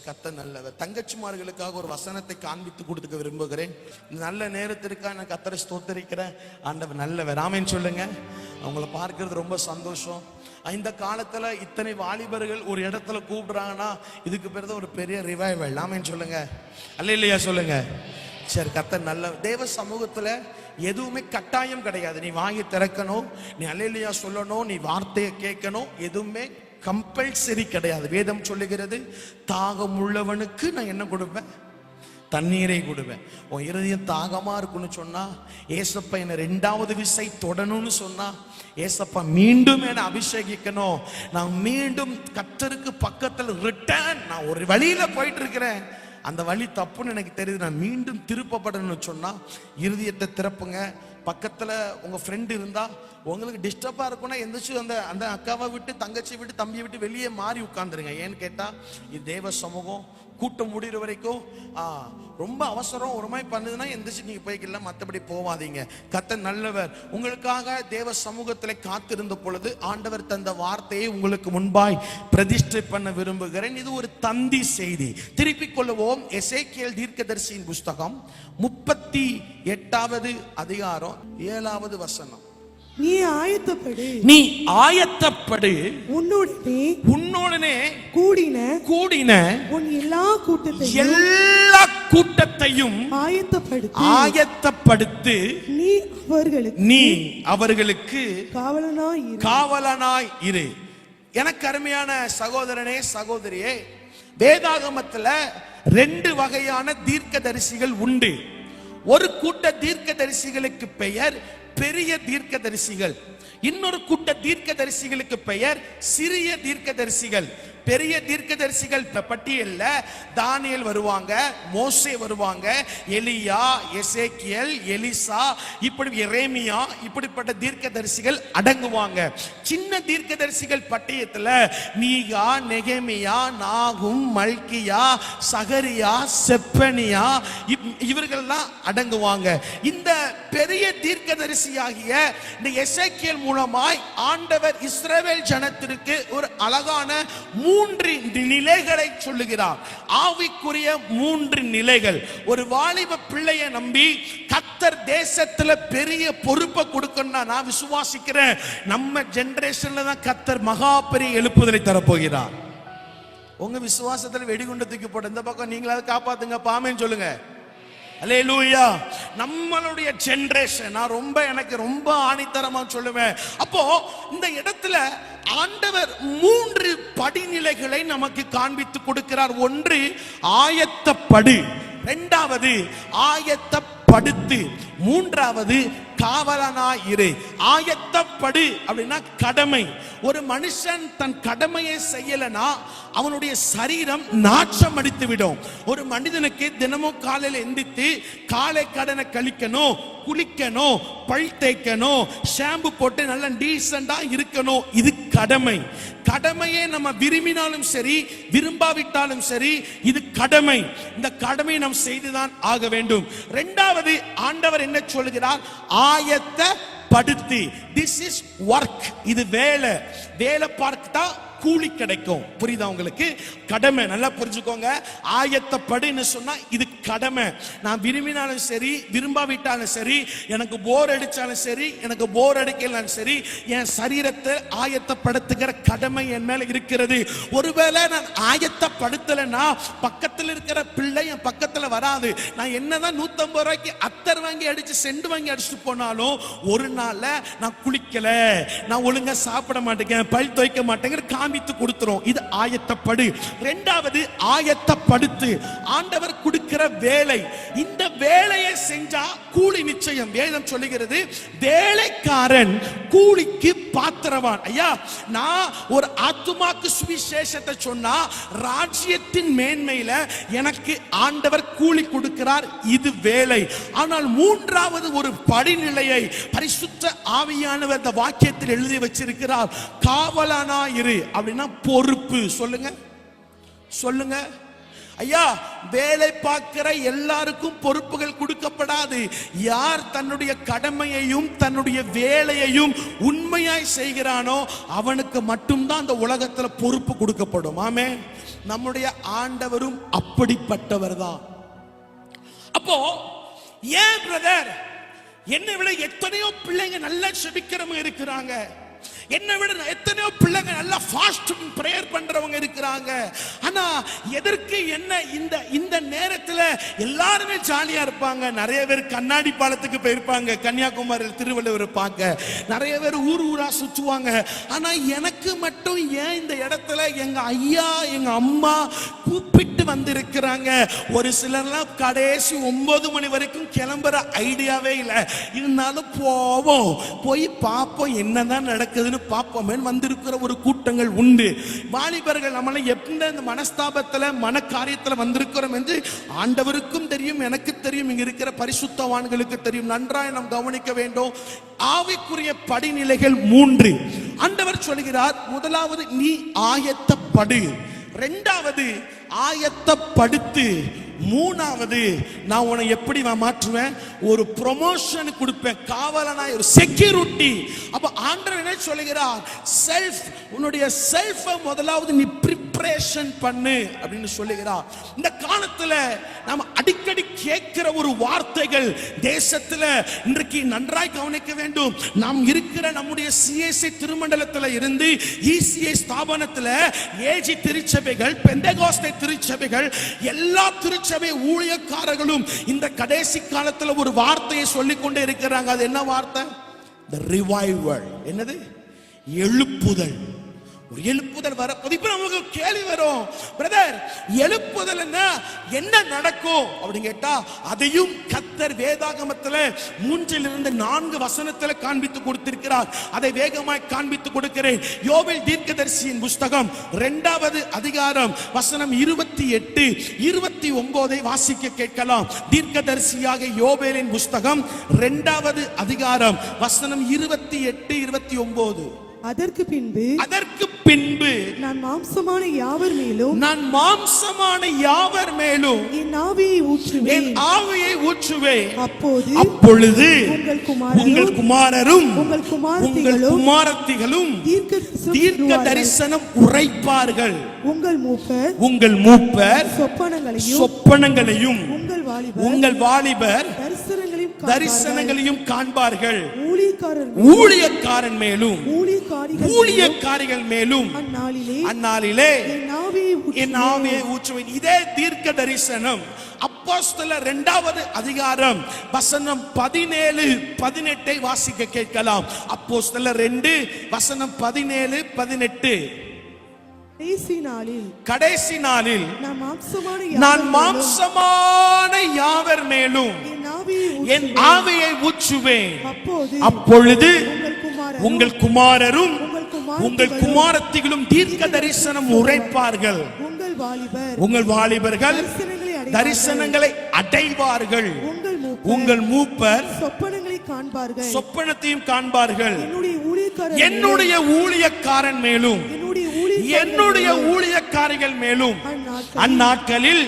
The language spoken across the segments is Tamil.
கத்த நல்லவர். தங்கச்சிமார்களுக்காக ஒரு வசனத்தை காண்பித்து கொடுத்துக்க விரும்புகிறேன். நல்ல நேரத்திற்காக நான் கத்தரை ஸ்தோத்தரிக்கிறேன். ஆண்டவர் நல்லவர். ஆமென் சொல்லுங்க. அவங்கள பார்க்கறது ரொம்ப சந்தோஷம். இந்த காலத்துல இத்தனை வாலிபர்கள் ஒரு இடத்துல கூப்பிடுறாங்கன்னா இதுக்கு பேர் ஒரு பெரிய ரிவைவல். ஆமென் சொல்லுங்க. அல்லேலூயா சொல்லுங்க. சரி, கத்தர் நல்ல. தேவ சமூகத்துல எதுவுமே கட்டாயம் கிடையாது. நீ வாங்கி திறக்கணும், நீ அல்லேலூயா சொல்லணும், நீ வார்த்தையை கேட்கணும், எதுவுமே கம்பல்சரி கிடையாது. வேதம் சொல்லுகிறது, தாகம் உள்ளவனுக்கு நான் என்ன கொடுப்பேன்? தண்ணீரை கொடுப்பேன். உன் இருதயம் தாகமா இருக்குன்னு சொன்னா, ஏசப்பா என்னை 2வது விசை தொடணும்னு சொன்னா, ஏசப்பா மீண்டும் என்னை அபிஷேகிக்கணும், நான் மீண்டும் கர்த்தருக்கு பக்கத்தில் ரிட்டர்ன், நான் ஒரு வழியில போயிட்டு இருக்கிறேன், அந்த வழி தப்புன்னு எனக்கு தெரியுது, நான் மீண்டும் திருப்பப்படணும்னு சொன்னா, இருதயத்தை திறப்புங்க. பக்கத்துல உங்க ஃப்ரெண்ட் இருந்தா உங்களுக்கு டிஸ்டர்பா இருக்கும்னா எந்திரிச்சு அந்த அக்காவை விட்டு, தங்கச்சி விட்டு, தம்பியை விட்டு வெளியே மாறி உட்கார்ந்துருங்க. ஏன்னு கேட்டா, இது தேவ சமூகம். கூட்டம் முடிகிற வரைக்கும் ரொம்ப அவசரம் ஒரு மாதிரி பண்ணுதுன்னா எந்திரிச்சு நீங்க போய்க்கலாம், மற்றபடி போவாதீங்க. கர்த்தர் நல்லவர். உங்களுக்காக தேவ சமூகத்தில் காத்திருந்த பொழுது ஆண்டவர் தந்த வார்த்தையை உங்களுக்கு முன்பாய் பிரதிஷ்டை பண்ண விரும்புகிறேன். இது ஒரு தந்தி செய்தி. திருப்பிக் கொள்ளுவோம். எசேக்கியேல் தீர்க்கதரிசியின் புஸ்தகம் 38வது அதிகாரம் 7வது வசனம். நீ ஆயத்தப்படு, நீ ஆயத்தப்படு, உன்னோடனே கூடின உன் எல்லா கூட்டத்தையும் ஆயத்தப்படுத்து, நீ அவர்களுக்கு காவலனாய் இரு. எனக்கு அருமையான சகோதரனே, சகோதரியே, வேதாகமத்துல 2 வகையான தீர்க்கதரிசிகள் உண்டு. ஒரு கூட்ட தீர்க்கதரிசிகளுக்கு பெயர் பெரிய தீர்க்கதரிசிகள். இன்னொரு கூட்ட தீர்க்கதரிசிகளுக்கு பெயர் சிறிய தீர்க்கதரிசிகள். பெரிய தீர்க்கதரிசிகள் பட்டியல்ல தானியேல் வருவாங்க, மோசே வருவாங்க, எலியா, எசேக்கியேல், எலிசா, இப்படி எரேமியா, இப்படிப்பட்ட தீர்க்கதரிசிகள் அடங்குவாங்க. சின்ன தீர்க்கதரிசிகள் பட்டியத்துல மீகா, நெகேமியா, நாகும், மல்கியா, சகரியா, செப்பனியா, இவர்கள்லாம் அடங்குவாங்க. இந்த பெரிய தீர்க்கதரிசியாகிய இந்த எசேக்கியேல் மூலமாய் ஆண்டவர் இஸ்ரவேல் ஜனத்திற்கு ஒரு அழகான 3 நிலைகளை சொல்லுகிறார். ஆவிக்குரிய 3 நிலைகள். ஒரு வாலிப பிள்ளையை நம்பி கர்த்தர் தேசத்துல பெரிய பொறுப்பை கொடுக்கணும்னா நான் விசுவாசிக்கிறேன், நம்ம ஜெனரேஷன்ல தான் கர்த்தர் மகா பெரிய எழுப்புதலை தரப்போகிறார். உங்க விசுவாசத்துல வெடிகுண்டு தூக்கி போட்டு இந்த பக்கம் நீங்களாவது காப்பாத்துங்க, பாமேன்னு சொல்லுங்க. அல்லேலூயா. நம்மளுடைய ஜெனரேஷன் எனக்கு ரொம்ப ஆணித்தரமா சொல்லுவேன். அப்போ இந்த இடத்துல ஆண்டவர் 3 படிநிலைகளை நமக்கு காண்பித்து கொடுக்கிறார். ஒன்று ஆயத்தப்படு, 2வது ஆயத்தப்படுத்து, 3வது காவலனாய் இரு. ஆயத்தப்படு அப்படின்னா கடமை. ஒரு மனுஷன் தன் கடமையை செய்யலனா அவனுடைய சரீரம் நாற்றம் அடித்து விடும். ஒரு மனிதனுக்கு தினமும் காலையில் எந்திரித்து காலை கடனை கழிக்கணும், குளிக்கணும், பல் தேய்க்கணும், ஷாம்பு போட்டு நல்லா டீசெண்டா இருக்கணும். இது கடமை. கடமையை நம்ம விரும்பினாலும் சரி, விரும்பாவிட்டாலும் சரி, இது கடமை. இந்த கடமையை நாம் செய்துதான் ஆக வேண்டும். 2வது ஆண்டவர் என்ன சொல்கிறார்? ஆயத்தப்படுத்தி. This is work. இது வேலை. வேலை பார்த்தா கூலி கிடைக்கும். புரியுதா உங்களுக்கு? கடமை. நல்லா புரிஞ்சுக்கோங்க. ஆயத்தப்படுன்னு சொன்னா இது கடமை. நான் விரும்பினாலும் சரி, விரும்பாவிட்டாலும் சரி, எனக்கு போர் அடிச்சாலும் சரி, எனக்கு போர் அடிக்கலாலும் சரி, என் சரீரத்தை ஆயத்தப்படுத்துகிற கடமை என் மேல இருக்கிறது. ஒருவேளை நான் ஆயத்தப்படுத்தலைன்னா பக்கத்தில் இருக்கிற பிள்ளை என் பக்கத்துல வராது. நான் என்னதான் 150 ரூபாய்க்கு அத்தர் வாங்கி அடிச்சு செண்டு வாங்கி அடிச்சுட்டு போனாலும் ஒரு நாள்ல நான் குளிக்கல, நான் ஒழுங்கா சாப்பிட மாட்டேங்க, பல் துவைக்க மாட்டேங்கிற காமித்து கொடுத்துரும். இது ஆயத்தப்படு. 2வது ஆயத்தப்படுத்து. ஆண்டவர் கொடுக்கிற வேலை. இந்த வேலையை செஞ்சா கூலி நிச்சயம். வேதம் சொல்லுகிறது, வேலைக்காரன் கூலிக்கு பாத்திரவான். ஐயா, நான் ஒரு ஆத்துமாக்கு சுவிசேஷத்தை சொன்னா ராஜ்யத்தின் மேன்மையில எனக்கு ஆண்டவர் கூலி கொடுக்கிறார். இது வேலை. ஆனால் 3வது ஒரு படிநிலையை பரிசுத்த ஆவியானவர் இந்த வாக்கியத்தில் எழுதி வச்சிருக்கிறார். காவலனாயிரு அப்படின்னா பொறுப்பு. சொல்லுங்க, சொல்லுங்க. ஐயா, வேலை பார்க்கிற எல்லாருக்கும் பொறுப்புகள் கொடுக்கப்படாது. யார் தன்னுடைய கடமையையும் தன்னுடைய வேலையையும் உண்மையாய் செய்கிறானோ அவனுக்கு மட்டும்தான் அந்த உலகத்துல பொறுப்பு கொடுக்கப்படும். ஆமென். நம்முடைய ஆண்டவரும் அப்படிப்பட்டவர் தான். அப்போ ஏன் பிரதர், என்னை விட எத்தனையோ பிள்ளைங்க நல்லா செபிக்கிறவங்க இருக்கிறாங்க, என்னை விட எத்தனையோ பிள்ளைங்க நல்லா ஃபாஸ்டிங் பிரேயர் பண்றவங்க இருக்கிறாங்க, ஆனா எதற்கு என்ன இந்த நேரத்துல எல்லாருமே ஜாலியா இருப்பாங்க? நிறைய பேர் கண்ணாடி பாலத்துக்கு போயிருப்பாங்க, கன்னியாகுமரியில் திருவள்ளுவர் பார்க்க, நிறைய பேர் ஊர் ஊரா சுற்றுவாங்க. ஆனா எனக்கு மட்டும் ஏன் இந்த இடத்துல எங்க ஐயா எங்க அம்மா கூப்பிட்டு வந்திருக்கிறாங்க? ஒரு சிலர்லாம் கடைசி 9 மணி வரைக்கும் கிளம்புற ஐடியாவே இல்லை, இருந்தாலும் போவோம், போய் பார்ப்போம் என்னதான் நடக்குதுன்னு பார்ப்போமே வந்திருக்கிற ஒரு கூட்டங்கள் உண்டு. வாலிபர்கள் நம்மளை எந்த மனஸ்தாபத்துல மன காரியத்துல வந்திருக்கிறோம் என்று ஆண்டவருக்கும் தெரியும், எனக்கு தெரியும், இங்க இருக்கிற பரிசுத்தவான்களுக்கு தெரியும். நன்றாய் நாம் கவனிக்க வேண்டும். ஆவிக்குரிய படிநிலைகள் 3. ஆண்டவர் சொல்கிறார், முதலாவது நீ ஆயத்தப்படு, இரண்டாவது ஆயத்தப்படுத்து, மூணாவது நான் உன்னை எப்படி மாற்றுவேன்? ஒரு ப்ரொமோஷன் கொடுப்பேன், காவலனாய் ஒரு செக்யூரிட்டி. அப்ப ஆண்டவர் என்ன சொல்லுகிறார்? செல்ஃப், உன்னுடைய செல்ஃபை முதலாவது நீ ப்ரிப்பரேஷன் பண்ணு அப்படின்னு சொல்லுகிறார். இந்த காலத்துல நாம அடிக்கடி கேட்கிற ஒரு வார்த்தைகள் தேசத்துல இன்றைக்கு நன்றாய் கவனிக்க வேண்டும். நாம் இருக்கிற நம்முடைய சிஎஸ்சி திருமண்டலத்துல இருந்து இசிஐ ஸ்தாபனத்துல ஏஜி திருச்சபைகள், பெந்தேகோஸ்தே திருச்சபைகள், எல்லா திருச்சபை ஊழியக்காரர்களும் இந்த கடைசி காலத்துல ஒரு வார்த்தையை சொல்லிக் கொண்டே இருக்கிறாங்க. அது என்ன வார்த்தை? the revival. என்னது? எழுப்புதல். ஒரு எழுப்புதல் வர இப்ப நமக்கு கேள்வி வரும், பிரதர் எழுப்புதல் என்ன நடக்கும் அப்படின்னு கேட்டா, அதையும் கர்த்தர் வேதாகமத்துல 3-4 வசனத்துல காண்பித்து கொடுத்திருக்கிறார். அதை வேகமாய் காண்பித்து கொடுக்கிறேன். யோவேல் தீர்க்கதரிசியின் புஸ்தகம் 2வது அதிகாரம் வசனம் 28, 29 வாசிக்க கேட்கலாம். தீர்க்கதரிசியாக யோவேலின் புஸ்தகம் 2வது அதிகாரம் வசனம் 28, 29. அதற்கு பின்பு நான் மாம்சமான யாவர் மேலும் என் ஆவியை ஊற்றுவேன். அப்பொழுது உங்கள் குமாரரும் உங்கள் குமாரத்திகளும் தீர்க்க தரிசனம் உரைப்பார்கள். உங்கள் மூப்பர் சொப்பனங்களையும் உங்கள் வாலிபர் தரிசனங்களையும் காண்பார்கள். ஊழியக்காரன் மேலும் ஊழியக்காரிகள் மேலும் அந்நாளிலே என் ஆவியை ஊற்றுவேன். இதே தீர்க்க தரிசனம் அப்போஸ்தலர் 2வது அதிகாரம் வசனம் 17, 18 வாசிக்க கேட்கலாம். அப்போஸ்தலர் 2 வசனம் 17, 18. கடைசி நாளில் நான் மாம்சமான யாவர் மேலும் என் ஆவியை ஊற்றுவேன். அப்பொழுது உங்கள் குமாரரும் உங்கள் குமாரத்திகளும் தீர்க்க தரிசனம் உரைப்பார்கள். உங்கள் வாலிபர்கள் தரிசனங்களை அடைவார்கள். உங்கள் மூப்பர் சொப்பனத்தையும் காண்பார்கள். என்னுடைய ஊழியக்காரன் மேலும் என்னுடைய ஊழியக்காரிகள் மேலும் அந்நாட்களில்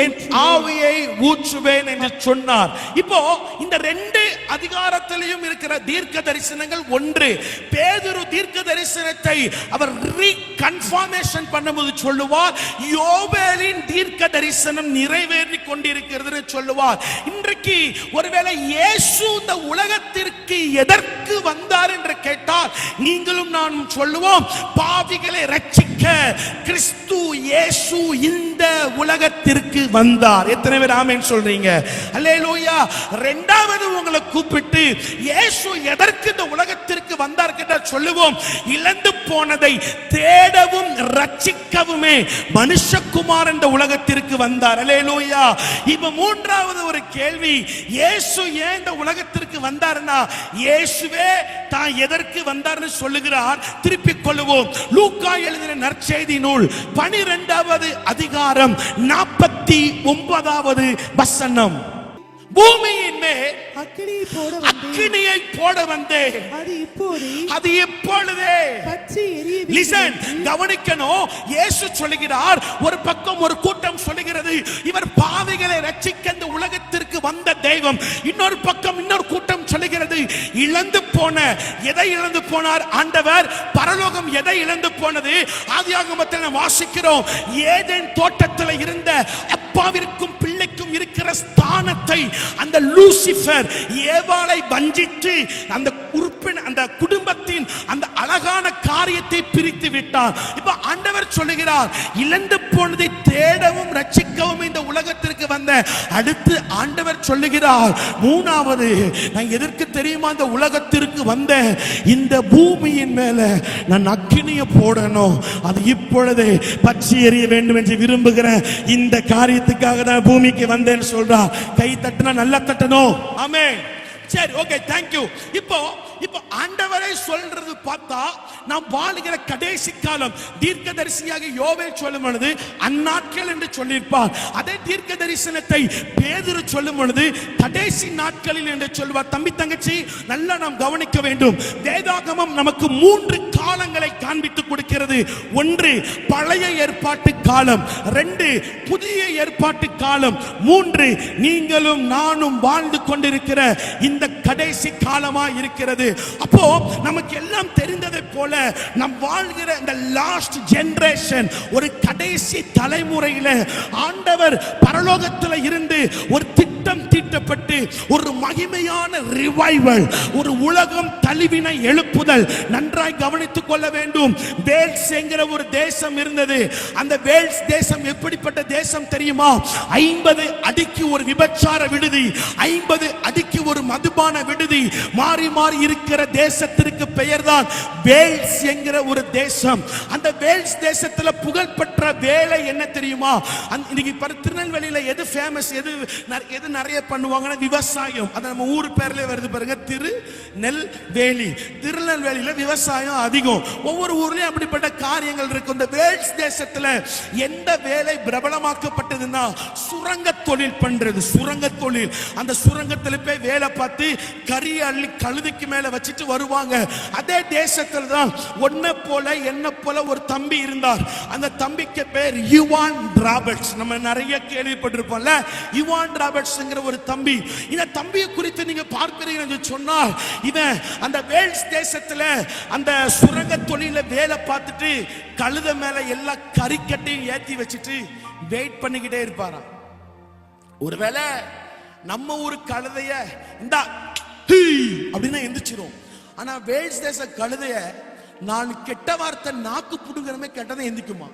என் ஆவியை ஊற்றுவேன் என்று சொன்னார். இப்போ இந்த 2 அதிகாரத்திலையும் இருக்கிற தீர்க்க தரிசனங்கள் ஒன்று. பேதுரு தீர்க்க தரிசனத்தை அவர் ரீகன்ஃபர்மேஷன் பண்ணும்போது சொல்லுவார், யோவேலின் தீர்க்க தரிசனம் நிறைவேறி கொண்டிருக்கிறது சொல்லுவார். இன்றைக்கு ஒருவேளை இயேசு இந்த உலகத்திற்கு எதற்கு வந்தார் என்று கேட்டால் நீங்களும் நான் சொல்லுவோம், பாவிகளை ரட்சிக்க கிறிஸ்து இயேசு இந்த உலகத்திற்கு வந்தார். எத்தனை பேர் ஆமென் சொல்றீங்க? அல்லேலூயா. இரண்டாவது உங்களை கூப்பிட்டு இயேசு எதற்கு இந்த உலகத்திற்கு வந்தார் கேட்டால் சொல்லுவோம், இழந்து போனதை தேடவும் ரட்சிக்கவுமே மனுஷகுமாரன் இந்த உலகத்திற்கு வந்தார். அல்லேலூயா. இப்ப மூன்றாவது ஒரு கேள்வி, இயேசு ஏன் இந்த உலகத்திற்கு வந்தார்னா இயேசுவே தான் எதற்கு வந்தார்னு சொல்லுகிறார். திருப்பிக் கொள்ளுவோம். லூக்கா எழுதின நற்செய்தி நூல் 12வது அதிகாரம் 49வது வசனம். பூமியின் மேல் அக்கினியை போட வந்தேன். அக்கினியை போட வந்தேன். அது இப்பொழுதே பற்றி எரிய வேண்டும். லிசன், கவனிக்கணும். இயேசு சொல்லுகிறார், ஒரு பக்கம் ஒரு கூட்டம் சொல்லுகிறது இவர் பாவிகளை ரட்சிக்க இந்த உலகத்திற்கு வந்த தெய்வம். இன்னொரு பக்கம் இன்னொரு கூட்டம் சொல்லுகிறது இழந்து போன, எதை இழந்து போனார் ஆண்டவர்? பரலோகம் எதை இழந்து போனது? ஆதியாகமத்தில் நாம் வாசிக்கிறோம், ஏதேன் தோட்டத்தில் இருந்த அப்பாவிற்கும் பிள்ளைக்கும் இருக்கிற ஸ்தானத்தை அந்த லூசிபர் ஏவாளை வஞ்சித்து அந்த உறுப்பின் அந்த குடும்பத்தின் அந்த அழகான காரியத்தை பிரித்து விட்டார். இப்ப ஆண்டவர் சொல்லுகிறார், இழந்து போனதை தேடவும் ரட்சிக்கவும் இந்த உலகத்திற்கு வந்த. அடுத்து ஆண்டவர் சொல்லுகிறார், மூணாவது நான் எதற்கு தெரியுமா இந்த உலகத்திற்கு வந்த? இந்த பூமியின் மேல நான் அக்கினியை போடணும், அது இப்பொழுதே பற்றி எறிய வேண்டும் என்று விரும்புகிறேன். இந்த காரியத்துக்காக தான் பூமிக்கு வந்தேன்னு சொல்றா. கை தட்டினா நல்லா தட்டணும். ஆமென். சரி, ஓகே, தேங்க் யூ. இப்போ ஆண்டவரை சொல்றது பார்த்தா நாம் வாழுகிற கடைசி காலம். தீர்க்கதரிசியாக யோவேல் சொல்லும் பொழுது அந்நாட்கள் என்று சொல்லியிருப்பார். அதே தீர்க்க தரிசனத்தை பேதுரு சொல்லும் பொழுது கடைசி நாட்களில் என்று சொல்வார். தம்பி தங்கச்சி, நல்லா நாம் கவனிக்க வேண்டும். வேதாகமம் நமக்கு 3 காலங்களை காண்பித்து கொடுக்கிறது. 1 பழைய ஏற்பாட்டு காலம், 2 புதிய ஏற்பாட்டு காலம், 3 நீங்களும் நானும் வாழ்ந்து கொண்டிருக்கிற இந்த கடைசி காலமா இருக்கிறது. அப்போ நமக்கு எல்லாம் தெரிந்ததை போல நாம் வாழ்கிற இந்த லாஸ்ட் ஜெனரேஷன், ஒரு கடைசி தலைமுறையில ஆண்டவர் பரலோகத்தில் இருந்து ஒரு திட்டம் தீட்டப்பட்டு ஒரு மகிமையான ரிவைவல், ஒரு உலகம் தழுவின எழுப்புதல். நன்றாய் கவனித்துக் கொள்ள வேண்டும். வேல்ஸ் என்கிற ஒரு தேசம் இருந்தது. அந்த வேல்ஸ் தேசம் எப்படிப்பட்ட தேசம் தெரியுமா? 50 அடிக்கு ஒரு விபச்சார விடுதி, 50 அடிக்கு ஒரு மதுபான விடுதி, மாறி மாறி இருக்கிற தேசத்திற்கு பெயர் தான் வேல்ஸ் என்கிற ஒரு தேசம். அந்த வேல்ஸ் தேசத்துல புகழ்பெற்ற வேலை என்ன தெரியுமா? இன்னைக்கு திருநெல்வேலியில எது ஃபேமஸ், எது நிறைய பண்ணுவாங்கன்னா விவசாயம். அது நம்ம ஊர் பேர்ல வருது பாருங்க, திருநெல்வேலி. திருநெல்வேலியில விவசாயம் அதிகம். ஒவ்வொரு ஊர்லயும் அப்படிப்பட்ட காரியங்கள் இருக்கு. இந்த வேல்ஸ் தேசத்துல எந்த வேலை பிரபலமாக்கப்பட்டதுன்னா சுரங்க தொழில் பண்றது. சுரங்க தொழில். அந்த சுரங்கத்துல போய் வேலை பார்த்து கறி அள்ளி கழுதைக்கு மேல வச்சுட்டு வருவாங்க. அதே தேசத்துல தான் ஒன்ன போல என்ன போல ஒரு தம்பி இருந்தார். அந்த தம்பிக்கு பேர் யுவான் ராபர்ட்ஸ். நம்ம நிறைய கேள்விப்பட்டிருப்போம்ல, யுவான் ராபர்ட்ஸ்ங்கிற ஒரு தம்பி. இந்த தம்பியை குறித்து நீங்க பார்க்கிறீங்க சொன்னால், இவன் அந்த வேல்ஸ் தேசத்துல அந்த சுரங்க தொழில வேலை பார்த்துட்டு கழுதை மேல எல்லா கறிக்கட்டையும் ஏத்தி வச்சுட்டு வெயிட் பண்ணிக்கிட்டே இருப்பாராம். ஒருவேளை நம்ம ஊரு கழுதைய இந்த அப்படின்னா எந்திரிச்சிரும். ஆனா வேல்ஸ் தேச கழுதைய நான் கெட்ட வார்த்தை நாக்கு புடுங்கிறமே கெட்டதை எந்திக்குமா?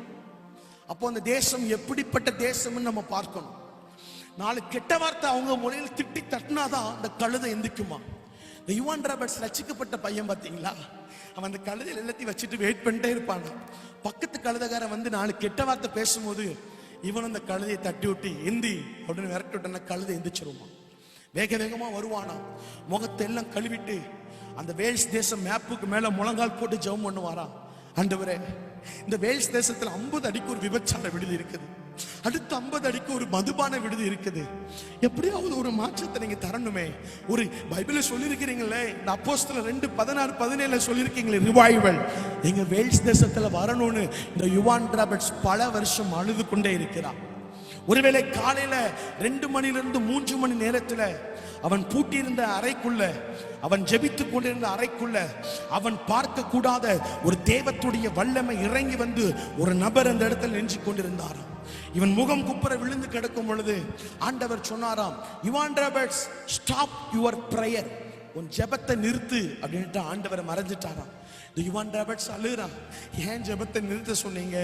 அப்போ அந்த தேசம் எப்படிப்பட்ட தேசம்னு நம்ம பார்க்கணும். 4 கெட்ட வார்த்தை அவங்க மொழியில் திட்டி தட்டினாதான் அந்த கழுதை எந்திக்குமா? இந்த யுவான் ராபர்ட்ஸ் ரட்சிக்கப்பட்ட பையன் பார்த்தீங்களா? அவன் அந்த கழுதையில் எல்லாத்தையும் வச்சுட்டு வெயிட் பண்ணிட்டே இருப்பான். பக்கத்து கழுதைக்காரன் வந்து 4 கெட்ட வார்த்தை பேசும்போது இவன் அந்த கழுதையை தட்டி விட்டு எந்தி அப்படின்னு விரட்டி விட்டா கழுதை எந்திரிச்சிருவான். வேக வேகமா வருவானா, முகத்தை எல்லாம் கழுவிட்டு அந்த வேல்ஸ் தேசம் மேப்புக்கு மேல முழங்கால் போட்டு ஜெபம் பண்ணுவாரா. ஆண்டவரே, இந்த வேல்ஸ் தேசத்துல 50 அடிக்கு ஒரு விபச்சார விடுதி இருக்குது, அடுத்து 50 அடிக்கு ஒரு மதுபான விடுதி இருக்குது. எப்படியாவது ஒரு மாற்றத்தை நீங்க தரணுமே. ஒரு பைபிள்ல சொல்லியிருக்கிறீங்களே, இந்த அப்போஸ்தலர் 2:16-17 சொல்லியிருக்கீங்களே, ரிவைவல் எங்க வேல்ஸ் தேசத்துல வரணும்னு இந்த யுவான் ராபர்ட்ஸ் பல வருஷம் அழுது கொண்டே இருக்கிறார். ஒருவேளை காலையில 2 மணிலிருந்து 3 மணி நேரத்துல அவன் பூட்டியிருந்த அறைக்குள்ள, அவன் ஜெபித்துக் கொண்டிருந்த அறைக்குள்ள அவன் பார்க்க கூடாத ஒரு தேவத்துடைய வல்லமை இறங்கி வந்து ஒரு நபர் அந்த இடத்துல நின்று கொண்டிருந்தாராம். இவன் முகம் குப்புற விழுந்து கிடக்கும் பொழுது ஆண்டவர் சொன்னாராம், Evan Roberts, stop your prayer, உன் ஜெபத்தை நிறுத்து அப்படின்ட்டு ஆண்டவர் மறைஞ்சிட்டாராம். யுவான் ராபர்ட்ஸ் அழுகிறான், ஏன் ஜெபத்தை நிறுத்த சொன்னீங்க?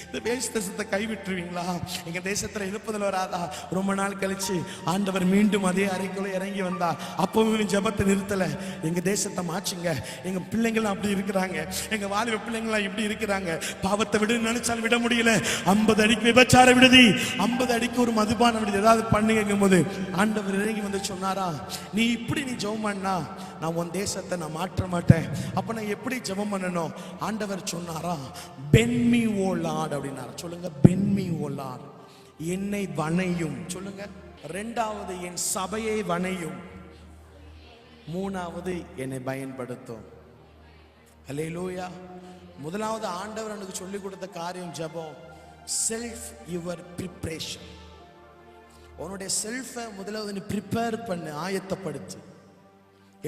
இந்த வேல்ஸ் தேசத்தை கைவிட்டுருவீங்களா? எங்க தேசத்துல எழுப்புதல் வராதா? ரொம்ப நாள் கழிச்சு ஆண்டவர் மீண்டும் அதே அறைக்குள்ள இறங்கி வந்தா. அப்பவும் ஜெபத்தை நிறுத்தல. எங்க தேசத்தை மாச்சுங்க, எங்க பிள்ளைங்களாம் அப்படி இருக்கிறாங்க, எங்க வாலிப பிள்ளைங்களாம் இப்படி இருக்கிறாங்க, பாவத்தை விட நினைச்சாலும் விட முடியல. 50 அடிக்கு விபச்சார விடுதி, 50 அடிக்கு ஒரு மதுபான விடுதி, ஏதாவது பண்ணுங்க போது ஆண்டவர் இறங்கி வந்து சொன்னாரா, நீ ஜெபம் பண்ணா நான் உன் தேசத்தை நான் மாற்ற மாட்டேன். அப்ப நான் எப்படி ஜெபம் பண்ணணும்? ஆண்டவர் சொன்னாரா, பென் மீ ஓ லார்ட் அப்படின்னாரா. சொல்லுங்க, பென் மீ ஓ லார்ட், என்னை வணையும். சொல்லுங்க, ரெண்டாவது என் சபையை வணையும், மூணாவது என்னை பயன்படுத்தும். அல்லேலூயா. முதலாவது ஆண்டவர் எனக்கு சொல்லிக் கொடுத்த காரியம் ஜெபம். Self your preparation. உன்னுடைய செல்ஃபை முதலாவது நீ ப்ரிப்பேர் பண்ணு, ஆயத்தப்படுத்து.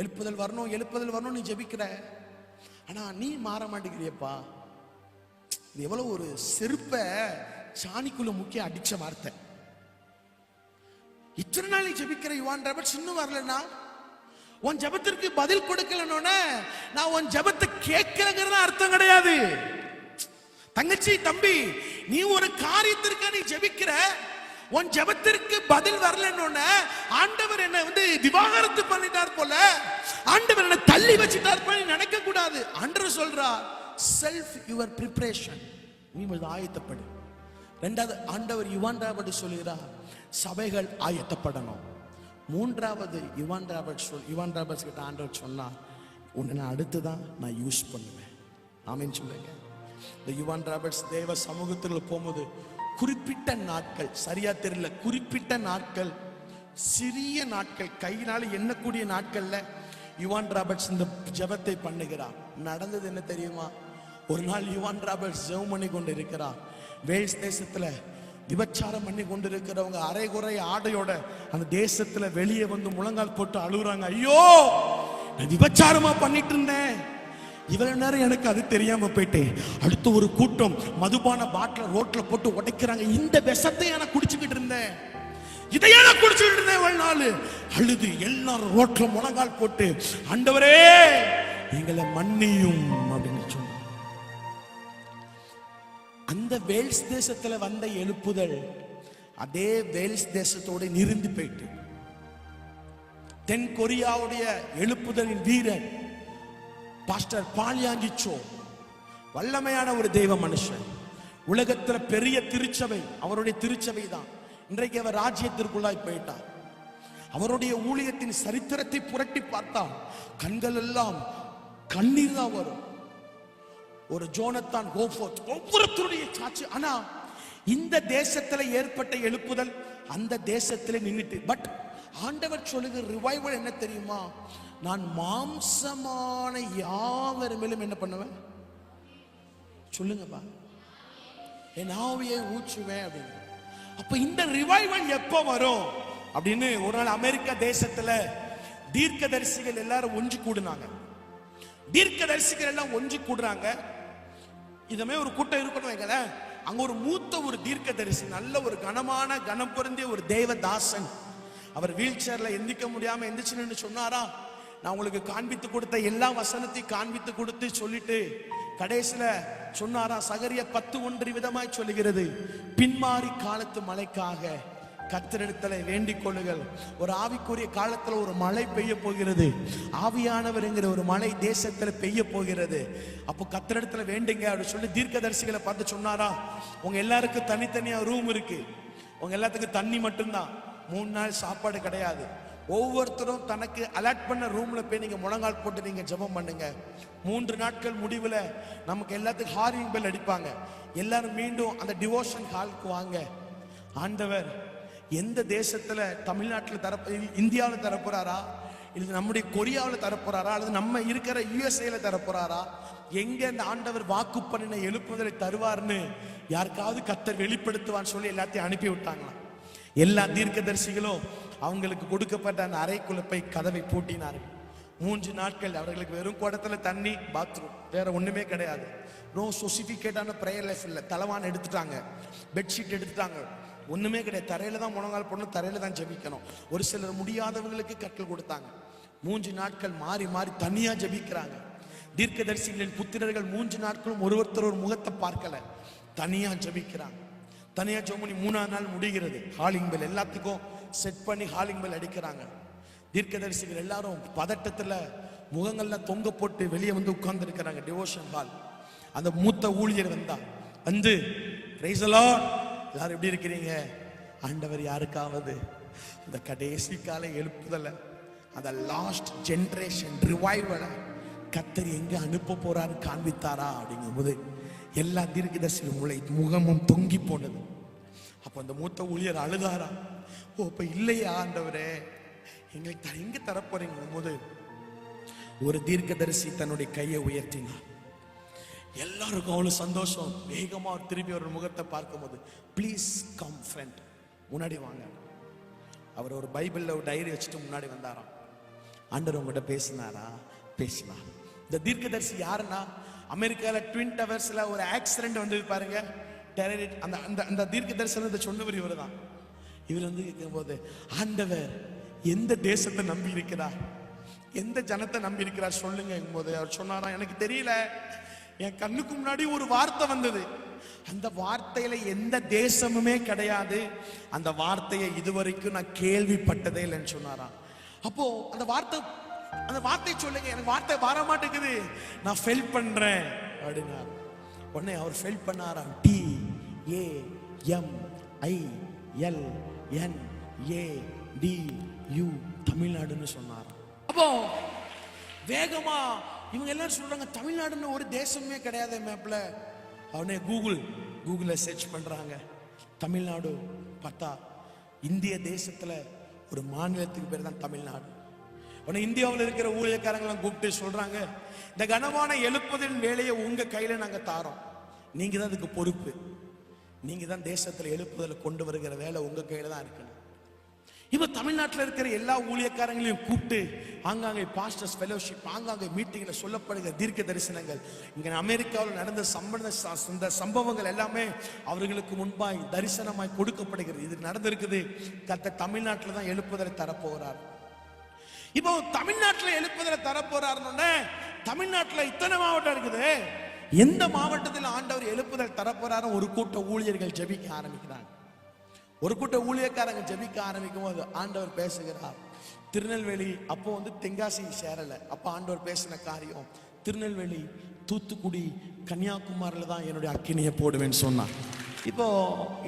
எழுப்புதல் வரணும், எழுப்புதல் வரணும் நீ ஜெபிக்கிற, ஆனா நீ மாற மாட்டேங்கிறியப்பா. இது எவ்வளவு ஒரு செருப்பை சாணிக்குள்ள முக்கிய அடிச்ச வார்த்தை. இத்தனை நாள் நீ ஜெபிக்கிற யுவான் ராபர்ட்ஸ் இன்னும் வரலன்னா, உன் ஜெபத்திற்கு பதில் கொடுக்கலன்னு நான் உன் ஜெபத்தை கேட்கிறேங்கிறது அர்த்தம் கிடையாது. தங்கச்சி, தம்பி, நீ ஒரு காரியத்திற்கு நீ ஜெபிக்கிற, உன் ஜெபத்திற்கு பதில் வரலன்னு ஆண்டவர் என்ன விவாகரத்து பண்ணிட்டார் போல, ஆண்டவர் என்ன தள்ளி வச்சிட்டார் போல நினைக்க கூடாது. ஆண்டவர் சொல்றா செல்ஃப் யுவர் ப்ரிப்பரேஷன், நீ ஆயத்தப்படு. ரெண்டாவது ஆண்டவர் யுவான் ராபர்ட் சொல்லுகிறார் சபைகள் ஆயத்தப்படணும். மூன்றாவது யுவான் ராபர்ட்ஸ் கிட்ட ஆண்டவர் சொன்னா, உன்னை நான் அடுத்துதான் நான் யூஸ் பண்ணுவேன். ஆமீன் சொல்லுங்க. இந்த யுவான் ராபர்ட்ஸ் தேவ சமூகத்தில் போகும்போது குறிப்பிட்ட நாட்கள், சரியா தெரியல, குறிப்பிட்ட நாட்கள், சிறிய நாட்கள், கையினால எண்ணக்கூடிய நாட்கள்ல யுவான் ராபர்ட்ஸ் இந்த ஜெபத்தை பண்ணுகிறார். நடந்தது என்ன தெரியுமா? ஒரு நாள் யுவான் ராபர்ட்ஸ் ஜெபம் பண்ணி கொண்டு இருக்கிறார். வேல்ஸ் தேசத்துல விபச்சாரம் பண்ணி கொண்டு இருக்கிறவங்க அரைகுறை ஆடையோட அந்த தேசத்துல வெளியே வந்து முழங்கால் போட்டு அழுகுறாங்க. ஐயோ, நான் விபச்சாரமா பண்ணிட்டு இருந்தேன், இவ்வளவு நேரம் எனக்கு அது தெரியாம போயிட்டேன். அடுத்து ஒரு கூட்டம் மதுபான பாட்டில ரோட்ல போட்டு உடைக்கிறாங்க. இந்த விஷத்தை நான் குடிச்சுக்கிட்டு இருந்தேன், இதையே நான் குடிச்சுக்கிட்டு இருந்தேன். ஒரு நாள் அழுது எல்லாரும் ரோட்ல முழங்கால் போட்டு, ஆண்டவரே எங்களை மன்னியும் அப்படின்னு சொன்னாங்க. அந்த வேல்ஸ் தேசத்துல வந்த எழுப்புதல் அதே வேல்ஸ் தேசத்தோட நிறுந்து போயிட்டு, தென் கொரியாவுடைய எழுப்புதலின் வீரர் பாஸ்டர் பால்யாங்கி சோ, வல்லமையான ஒரு தெய்வ மனுஷன், உலகத்துல பெரிய திருச்சபை அவருடைய திருச்சபை தான். இன்றைக்கு அவர் ராஜ்யத்திற்குள்ளாய் போயிட்டார். அவருடைய ஊழியத்தின் சரித்திரத்தை புரட்டி பார்த்தால் கண்கள் எல்லாம் கண்ணீர் தான் வரும். ஒரு ஜோனத்தான் கோஃபோர்த் ஒவ்வொருத்தருடைய சாட்சி. ஆனா இந்த தேசத்துல ஏற்பட்ட எழுப்புதல் அந்த தேசத்துல நின்னுட்டு, பட் ஆண்டவர் சொல்லுகிற ரிவைவல் என்ன தெரியுமா? நான் மாம்சமான யாவர் மேலும் என்ன பண்ணுவேன் சொல்லுங்கப்பா, என் ஆவியை ஊற்றுவேன் அப்படின்னு. அப்ப இந்த ரிவைவல் எப்ப வரும் அப்படின்னு ஒரு நாள் அமெரிக்கா தேசத்துல தீர்க்கதரிசிகள் எல்லாரும் ஒன்று கூடுனாங்க. தீர்க்கதரிசிகள் எல்லாம் ஒன்று கூடுறாங்க. இதுமே ஒரு கூட்டம் இருக்கணும் வைக்கல. அங்க ஒரு மூத்த ஒரு தீர்க்கதரிசி, நல்ல ஒரு கனமான கனம் பொருந்திய ஒரு தேவதாசன், அவர் வீல் சேர்ல எந்திக்க முடியாம எந்திரிச்சுன்னு சொன்னாரா, நான் உங்களுக்கு காண்பித்து கொடுத்த எல்லா வசனத்தையும் காண்பித்து கொடுத்து சொல்லிட்டு கடைசியில சொன்னாரா, சகரியா 10:1 விதமாய் சொல்லுகிறது, பின்மாறி காலத்து மழைக்காக கர்த்தரிடத்துல வேண்டிக் கொள்ளுங்கள். ஒரு ஆவிக்குரிய காலத்துல ஒரு மழை பெய்ய போகிறது, ஆவியானவர் என்கிற ஒரு மழை தேசத்துல பெய்ய போகிறது. அப்போ கர்த்தரிடத்துல வேண்டுங்க அப்படின்னு சொல்லி தீர்க்கதரிசிகளை பார்த்து சொன்னாரா, உங்க எல்லாருக்கும் தனித்தனியா ரூம் இருக்கு, உங்க எல்லாத்துக்கும் தண்ணி மட்டும்தான், 3 நாள் சாப்பாடு கிடையாது. ஒவ்வொருத்தரும் தனக்கு அலர்ட் பண்ண ரூம்ல போய் நீங்க முழங்கால் போட்டு நீங்க ஜெபம் பண்ணுங்க. 3 நாட்கள் முடிவுல நமக்கு எல்லாத்துக்கும் ஹாரிங் பெல் அடிப்பாங்க. எல்லாரும் மீண்டும் அந்த டிவோஷன் ஹாலுக்கு வாங்க. ஆண்டவர் எந்த தேசத்துல, தமிழ்நாட்டில் இந்தியாவில் தரப்போறாரா, இல்லை நம்முடைய கொரியாவில் தரப்போறாரா, அல்லது நம்ம இருக்கிற யுஎஸ்ஏல தரப்போறாரா, எங்க இந்த ஆண்டவர் வாக்கு பண்ணின எழுப்புதலை தருவார்னு யாருக்காவது கர்த்தர் வெளிப்படுத்துவான்னு சொல்லி எல்லாத்தையும் அனுப்பி விட்டாங்களாம். எல்லா தீர்க்கதரிசிகளும் அவங்களுக்கு கொடுக்கப்பட்ட அந்த அறைக்குள்ள போய் கதவை பூட்டினார்கள். 3 நாட்கள் அவர்களுக்கு வெறும் குடத்துல தண்ணி, பாத்ரூம், வேற ஒண்ணுமே கிடையாது. நோ சொசிபிகேட்டான பிரேயர் லைஃப் இல்லை. தலைவான் எடுத்துட்டாங்க, பெட்ஷீட் எடுத்துட்டாங்க, ஒண்ணுமே கிடையாது. தரையில தான் முழங்கால் போடணும், தரையில தான் ஜெபிக்கணும். ஒரு சிலர் முடியாதவர்களுக்கு கற்கள் கொடுத்தாங்க. 3 நாட்கள் மாறி மாறி தனியா ஜெபிக்கிறாங்க. தீர்க்கதரிசிகளின் புத்திரர்கள் 3 நாட்களும் ஒருவருத்தர் ஒரு முகத்தை பார்க்கல, தனியா ஜெபிக்கிறாங்க. தனியா ஜெபம் பண்ணி 3ஆம் நாள் முடிகிறது. ஹாலிங் பெல் எல்லாத்துக்கும் செட் பண்ணி ஹாலிங் பெல் அடிக்கிறாங்க. தீர்க்கதரிசிகள் எல்லாரும் பதட்டத்துல முகங்கள்ல தொங்க போட்டு வெளியே வந்து உட்கார்ந்து இருக்கிறாங்க டிவோஷன் ஹால். அந்த மூத்த ஊழியர் வந்து பிரைஸ் தி லார்ட், எல்லாரும் எப்படி இருக்கிறீங்க? ஆண்டவர் யாருக்காவது இந்த கடைசி கால எழுப்புதல, அந்த லாஸ்ட் ஜெனரேஷன் ரிவைவலை கர்த்தர் எங்க அனுப்ப போறாரு காண்பித்தாரா அப்படிங்கும் போது எல்லா தீர்க்கதரிசிகளும் முகமும் தொங்கி போனது. அப்ப அந்த மூத்த ஊழியர் அழுதாரா, ஓ இப்ப இல்லையா ஆண்டவரே, எங்களுக்கு எங்க தரப்போறீங்க போது ஒரு தீர்க்கதரிசி தன்னுடைய கையை உயர்த்தினார். எல்லாருக்கும் அவ்வளவு சந்தோஷம். வேகமா திரும்பி ஒரு முகத்தை பார்க்கும் போது, ப்ளீஸ் கம் ஃப்ரெண்ட், முன்னாடி வாங்க. அவர் ஒரு பைபிள்ல ஒரு டைரி வச்சுட்டு முன்னாடி வந்தாராம். ஆண்டவர் உங்ககிட்ட பேசினாரா? பேசினார். இந்த தீர்க்கதரிசி யாருன்னா, அமெரிக்கால ட்வின் டவர்ஸ்ல ஒரு ஆக்சிடென்ட் வந்து பாருங்க, டெரரிஸ்ட். அந்த தீர்க்கதரிசி சொன்னவர் இவர் தான். இவர் வந்து கேட்கும் போது, ஆண்டவர் எந்த தேசத்தை நம்பி இருக்கிறார், எந்த ஜனத்தை நம்பி இருக்கிறார் சொல்லுங்க போது அவர் சொன்னாரா, எனக்கு தெரியல, என் கண்ணுக்கு முன்னாடி ஒரு வார்த்தை வந்தது, அந்த வார்த்தையில எந்த தேசமுமே கிடையாது, அந்த வார்த்தையை இதுவரைக்கும் நான் கேள்விப்பட்டதே இல்லைன்னு சொன்னாராம். அப்போ அந்த வார்த்தை சொல்லுங்க, எனக்கு வார்த்தை வர மாட்டேங்குது, நான் ஃபெல் பண்றேன் அப்படின்னாரு. உடனே அவர் ஃபெல் பண்ணாராம். TAMILNADU, தமிழ்நாடுன்னு சொன்னாராம். அப்போ வேகமா இவங்க எல்லாரும் சொல்றாங்க, தமிழ்நாடுன்னு ஒரு தேசமே கிடையாது மேப்ல. அவனே கூகுள்ல சர்ச் பண்றாங்க, தமிழ்நாடு பார்த்தா இந்திய தேசத்துல ஒரு மாநிலத்துக்கு பேர் தான் தமிழ்நாடு. உடனே இந்தியாவில் இருக்கிற ஊழியக்காரங்களாம் கூப்பிட்டு சொல்றாங்க, இந்த கனமான எழுப்புதலின் வேலையை உங்க கையில நாங்க தாரோம், நீங்க தான் அதுக்கு பொறுப்பு, நீங்க தான் தேசத்துல எழுப்புதலை கொண்டு வருகிற வேலை உங்க கையில தான் இருக்கு. இப்ப தமிழ்நாட்டில் இருக்கிற எல்லா ஊழியக்காரங்களையும் கூப்பிட்டு ஆங்காங்கே பாஸ்டர்ஸ் ஃபெலோஷிப், ஆங்காங்கே மீட்டிங்ல சொல்லப்படுகிற தீர்க்க தரிசனங்கள், இங்க அமெரிக்காவில் நடந்த சம்பவங்கள் எல்லாமே அவர்களுக்கு முன்பாய் தரிசனமாய் கொடுக்கப்படுகிறது. இது நடந்திருக்குது. கர்த்தர் தமிழ்நாட்டில் தான் எழுப்புதலை தரப்போகிறார். இப்போ தமிழ்நாட்டில் எழுப்புதலை தரப்போறாருன்னு, தமிழ்நாட்டில் இத்தனை மாவட்டம் இருக்குது, எந்த மாவட்டத்தில் ஆண்டவர் எழுப்புதல் தரப்போறாரு ஒரு கூட்ட ஊழியர்கள் ஜெபிக்க ஆரம்பிக்கிறாங்க. ஒரு கூட்ட ஊழியக்காரங்க ஜெபிக்க ஆரம்பிக்கும் போது ஆண்டவர் பேசுகிறார். திருநெல்வேலி அப்போ வந்து தென்காசி சேரல, அப்ப ஆண்டவர் பேசின காரியம், திருநெல்வேலி, தூத்துக்குடி, கன்னியாகுமரியில தான் என்னுடைய அக்கினியை போடுவேன்னு சொன்னார். இப்போ